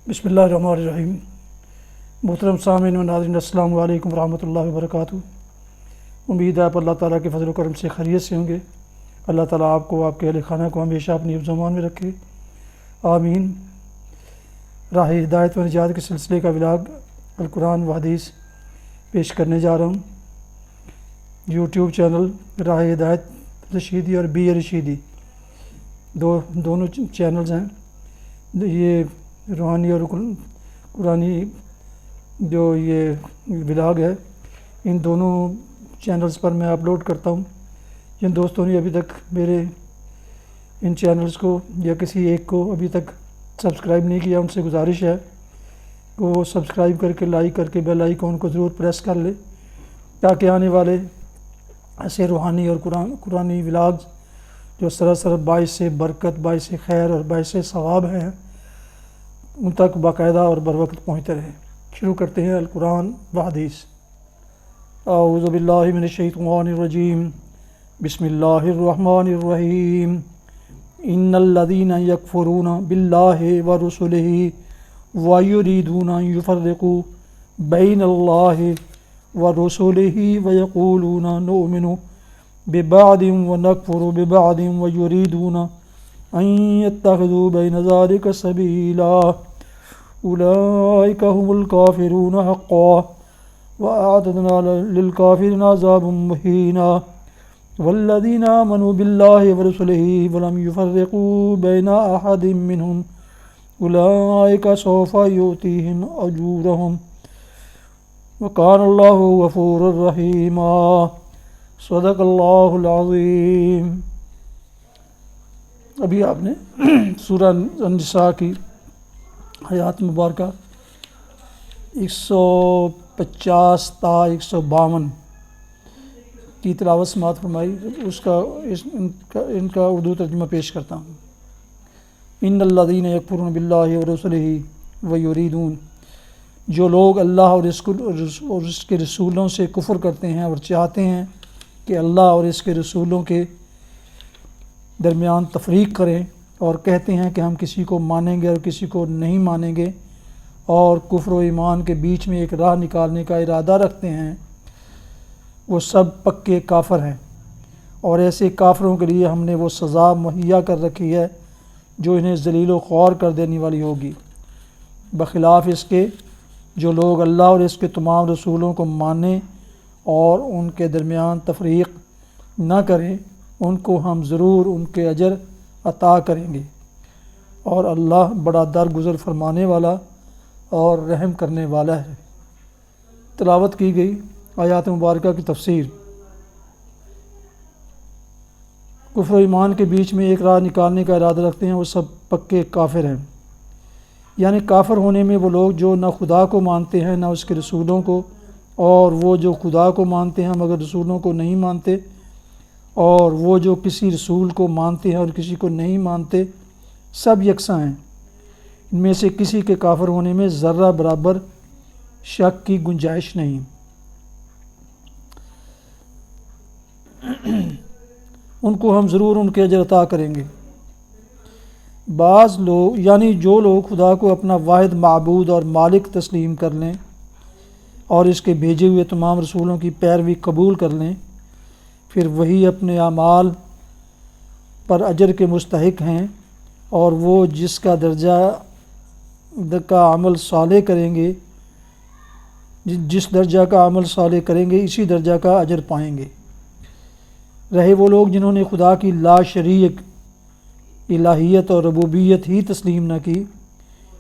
بسم اللہ الرحمن الرحیم۔ محترم سامعین و ناظرین، السلام علیکم ورحمۃ اللہ وبرکاتہ۔ امید ہے آپ اللہ تعالیٰ کے فضل و کرم سے خیریت سے ہوں گے۔ اللہ تعالیٰ آپ کو، آپ کے اہل خانہ کو ہمیشہ اپنی حفظ و امان میں رکھے، آمین۔ راہ ہدایت و نجات کے سلسلے کا ولاگ القرآن و حدیث پیش کرنے جا رہا ہوں۔ یوٹیوب چینل راہ ہدایت رشیدی اور بی اے رشیدی دونوں چینلز ہیں۔ یہ روحانی اور قرآنی جو یہ ولاگ ہے، ان دونوں چینلز پر میں اپلوڈ کرتا ہوں۔ جن دوستوں نے ابھی تک میرے ان چینلز کو یا کسی ایک کو ابھی تک سبسکرائب نہیں کیا، ان سے گزارش ہے کہ وہ سبسکرائب کر کے، لائک کر کے بیل آئیکن کو ضرور پریس کر لے، تاکہ آنے والے ایسے روحانی اور قرآنی ولاگز جو سراسر باعث برکت، باعث خیر اور باعث ثواب ہیں، ان تک باقاعدہ اور بروقت پہنچتے رہیں۔ شروع کرتے ہیں القرآن و حدیث۔ اعوذ باللہ من الشیطان الرجیم، بسم اللہ الرحمن الرحیم۔ ان الذین یکفرون باللہ ورسلہ ویریدون ان یفرقوا بین اللہ ورسلہ ویقولون نؤمن ببعض ونکفر ببعض ویریدون ان یتخذوا بین ذلک سبیلا اولئک هم الکافرون حقا واعتدنا للکافرین عذابا مہینا والذین آمنوا باللہ ورسلہ ولم یفرقوا بین احد منہم اولئک سوف یؤتیہم اجورہم وکان اللہ غفورا رحیما۔ صدق اللہ العظیم۔ ابھی آپ نے سورہ النساء کی آیات مبارکہ 150 تا 152 کی تلاوت سماعت فرمائی۔ ان کا اردو ترجمہ پیش کرتا ہوں۔ ان الذین یکفرون باللہ ورسلہ ویریدون، جو لوگ اللہ اور اس کے رسولوں سے کفر کرتے ہیں اور چاہتے ہیں کہ اللہ اور اس کے رسولوں کے درمیان تفریق کریں، اور کہتے ہیں کہ ہم کسی کو مانیں گے اور کسی کو نہیں مانیں گے، اور کفر و ایمان کے بیچ میں ایک راہ نکالنے کا ارادہ رکھتے ہیں، وہ سب پکے کافر ہیں، اور ایسے کافروں کے لیے ہم نے وہ سزا مہیا کر رکھی ہے جو انہیں ذلیل و خوار کر دینے والی ہوگی۔ بخلاف اس کے جو لوگ اللہ اور اس کے تمام رسولوں کو مانیں اور ان کے درمیان تفریق نہ کریں، ان کو ہم ضرور ان کے اجر عطا کریں گے، اور اللہ بڑا درگزر فرمانے والا اور رحم کرنے والا ہے۔ تلاوت کی گئی آیات مبارکہ کی تفسیر۔ کفر و ایمان کے بیچ میں ایک راہ نکالنے کا ارادہ رکھتے ہیں، وہ سب پکے کافر ہیں۔ یعنی کافر ہونے میں وہ لوگ جو نہ خدا کو مانتے ہیں نہ اس کے رسولوں کو، اور وہ جو خدا کو مانتے ہیں مگر رسولوں کو نہیں مانتے، اور وہ جو کسی رسول کو مانتے ہیں اور کسی کو نہیں مانتے، سب یکساں ہیں۔ ان میں سے کسی کے کافر ہونے میں ذرہ برابر شک کی گنجائش نہیں۔ ان کو ہم ضرور ان کے اجر عطا کریں گے۔ بعض لوگ، یعنی جو لوگ خدا کو اپنا واحد معبود اور مالک تسلیم کر لیں اور اس کے بھیجے ہوئے تمام رسولوں کی پیروی قبول کر لیں، پھر وہی اپنے اعمال پر اجر کے مستحق ہیں، اور وہ جس کا درجہ کا عمل صالح کریں گے، جس درجہ کا عمل صالح کریں گے اسی درجہ کا اجر پائیں گے۔ رہے وہ لوگ جنہوں نے خدا کی لا شریک الہیت اور ربوبیت ہی تسلیم نہ کی،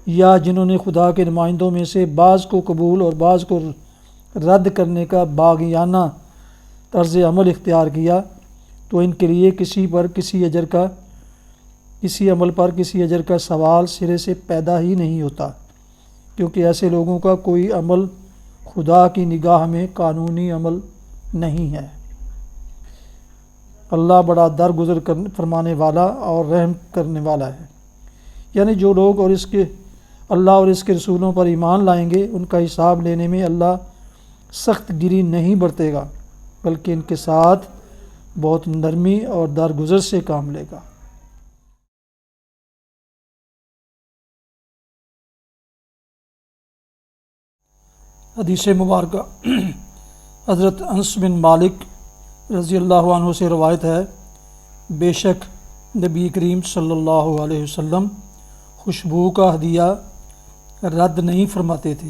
یا جنہوں نے خدا کے نمائندوں میں سے بعض کو قبول اور بعض کو رد کرنے کا باغیانہ طرز عمل اختیار کیا، تو ان کے لیے کسی عمل پر کسی اجر کا سوال سرے سے پیدا ہی نہیں ہوتا، کیونکہ ایسے لوگوں کا کوئی عمل خدا کی نگاہ میں قانونی عمل نہیں ہے۔ اللہ بڑا درگزر فرمانے والا اور رحم کرنے والا ہے۔ یعنی جو لوگ اللہ اور اس کے رسولوں پر ایمان لائیں گے، ان کا حساب لینے میں اللہ سخت گیری نہیں برتے گا، بلکہ ان کے ساتھ بہت نرمی اور درگزر سے کام لے گا۔ حدیث مبارکہ حضرت انس بن مالک رضی اللہ عنہ سے روایت ہے، بے شک نبی کریم صلی اللہ علیہ وسلم خوشبو کا ہدیہ رد نہیں فرماتے تھے۔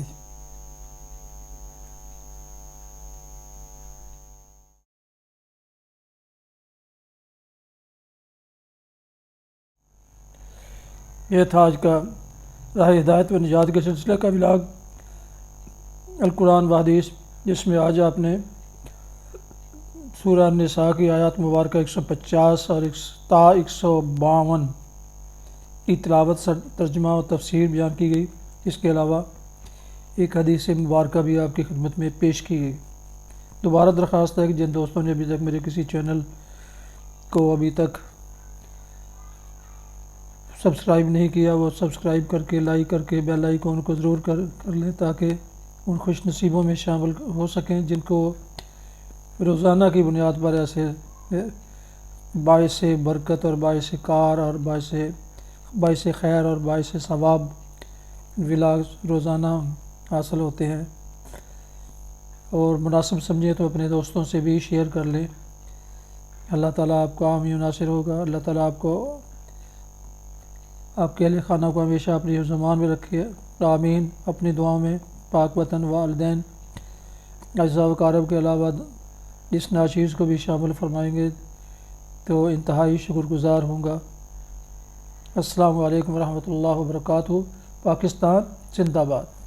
یہ تھا آج کا راہ ہدایت و نجات کے سلسلہ کا ولاگ القرآن و حدیث، جس میں آج آپ نے سورہ النساء کی آیات مبارکہ 150 اور تا 152 کی تلاوت، ترجمہ و تفسیر بیان کی گئی۔ اس کے علاوہ ایک حدیث مبارکہ بھی آپ کی خدمت میں پیش کی گئی۔ دوبارہ درخواست ہے کہ جن دوستوں نے ابھی تک میرے کسی چینل کو ابھی تک سبسکرائب نہیں کیا، وہ سبسکرائب کر کے، لائک کر کے، بیل آئیکن کو ضرور کر لیں تاکہ ان خوش نصیبوں میں شامل ہو سکیں جن کو روزانہ کی بنیاد پر ایسے باعث برکت اور باعث کار اور باعث خیر اور باعث ثواب ولاگ روزانہ حاصل ہوتے ہیں۔ اور مناسب سمجھیں تو اپنے دوستوں سے بھی شیئر کر لیں۔ اللہ تعالیٰ آپ کو عامی و ناصر ہوگا۔ اللہ تعالیٰ آپ کو، آپ کے اہل خانہ کو ہمیشہ اپنی زمان میں رکھے، آمین۔ اپنی دعاؤں میں پاک وطن، والدین، اعزاء و اقارب کے علاوہ اس ناچیز کو بھی شامل فرمائیں گے تو انتہائی شکر گزار ہوں گا۔ السلام علیکم ورحمۃ اللہ وبرکاتہ۔ پاکستان زندہ باد۔